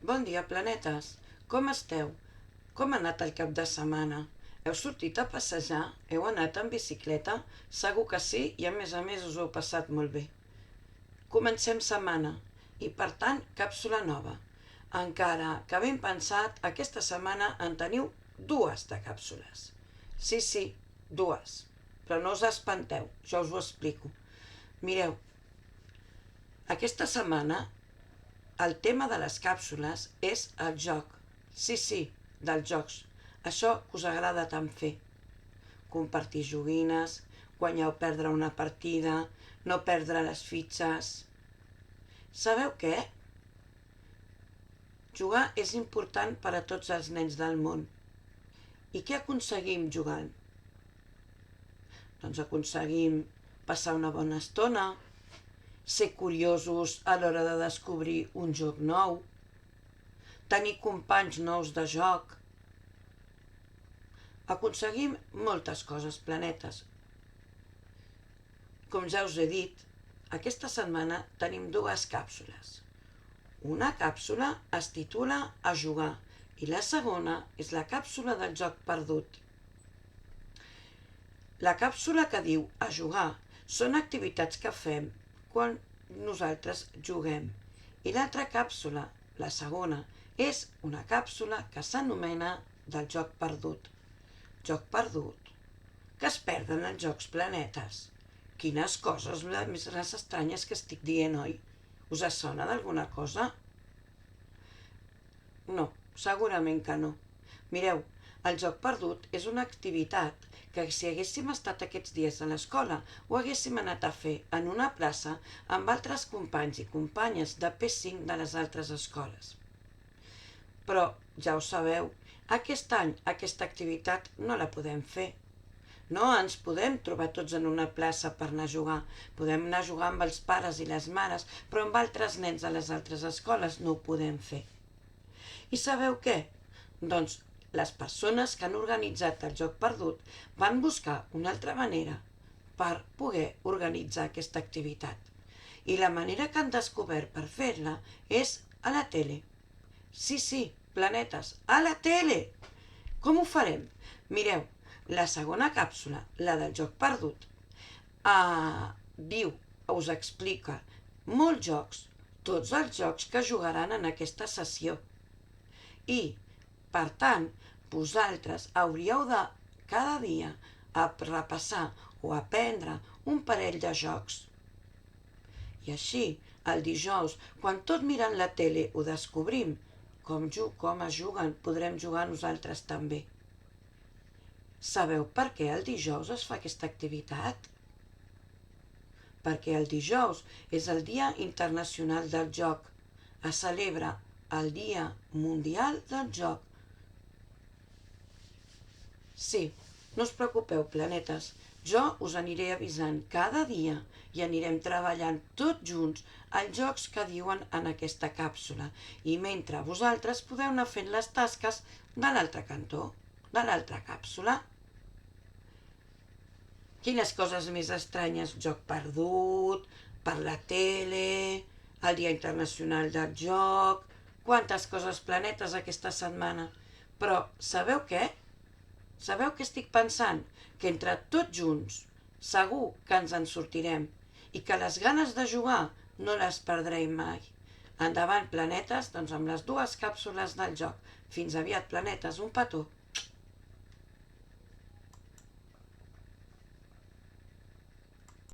Bon dia, planetes. Com esteu? Com ha anat el cap de setmana? Heu sortit a passejar? Heu anat en bicicleta? Segur que sí i a més us ho heu passat molt bé. Comencem setmana i per tant càpsula nova. Encara que ben pensat, aquesta setmana en teniu dues de càpsules. Sí, dues. Però no us espanteu, jo us ho explico. Mireu, aquesta setmana el tema de les càpsules és el joc. Sí, dels jocs. Això que us agrada tant fer. Compartir joguines, guanyar o perdre una partida, no perdre les fitxes. Sabeu què? Jugar és important per a tots els nens del món. I què aconseguim jugant? Doncs aconseguim passar una bona estona, ser curiosos a l'hora de descobrir un joc nou, tenir companys nous de joc. Aconseguim moltes coses, planetes. Com ja us he dit, aquesta setmana tenim dues càpsules. Una càpsula es titula A jugar i la segona és la càpsula del joc perdut. La càpsula que diu A jugar són activitats que fem quan nosaltres juguem. I l'altra càpsula, la segona, és una càpsula que s'anomena del joc perdut. Joc perdut? Que es perden els jocs, planetes? Quines coses més estranyes que estic dient, oi? Us sona d'alguna cosa? No, segurament que no. Mireu, el joc perdut és una activitat que si haguéssim estat aquests dies a l'escola ho haguéssim anat a fer en una plaça amb altres companys i companyes de P5 de les altres escoles. Però, ja ho sabeu, aquest any aquesta activitat no la podem fer. No ens podem trobar tots en una plaça per anar a jugar. Podem anar a jugar amb els pares i les mares, però amb altres nens a les altres escoles no ho podem fer. I sabeu què? Doncs les persones que han organitzat el joc perdut van buscar una altra manera per poder organitzar aquesta activitat. I la manera que han descobert per fer-la és a la tele. Sí, planetes, a la tele! Com ho farem? Mireu, la segona càpsula, la del joc perdut, us explica molts jocs, tots els jocs que jugaran en aquesta sessió. I, per tant, vosaltres hauríeu de cada dia repassar o aprendre un parell de jocs. I així, el dijous, quan tot mirant la tele ho descobrim, com es juguen, podrem jugar nosaltres també. Sabeu per què el dijous es fa aquesta activitat? Perquè el dijous és el Dia Internacional del Joc. Es celebra el Dia Mundial del Joc. Sí, no us preocupeu, planetes. Jo us aniré avisant cada dia i anirem treballant tots junts els jocs que diuen en aquesta càpsula. I mentre vosaltres podeu anar fent les tasques de l'altre cantó, de l'altra càpsula. Quines coses més estranyes? Joc perdut, per la tele, el Dia Internacional del Joc... Quantes coses, planetes, aquesta setmana. Però sabeu què? Sabeu què estic pensant? Que entre tots junts segur que ens en sortirem i que les ganes de jugar no les perdrem mai. Endavant, planetes, doncs amb les dues càpsules del joc. Fins aviat, planetes, un petó.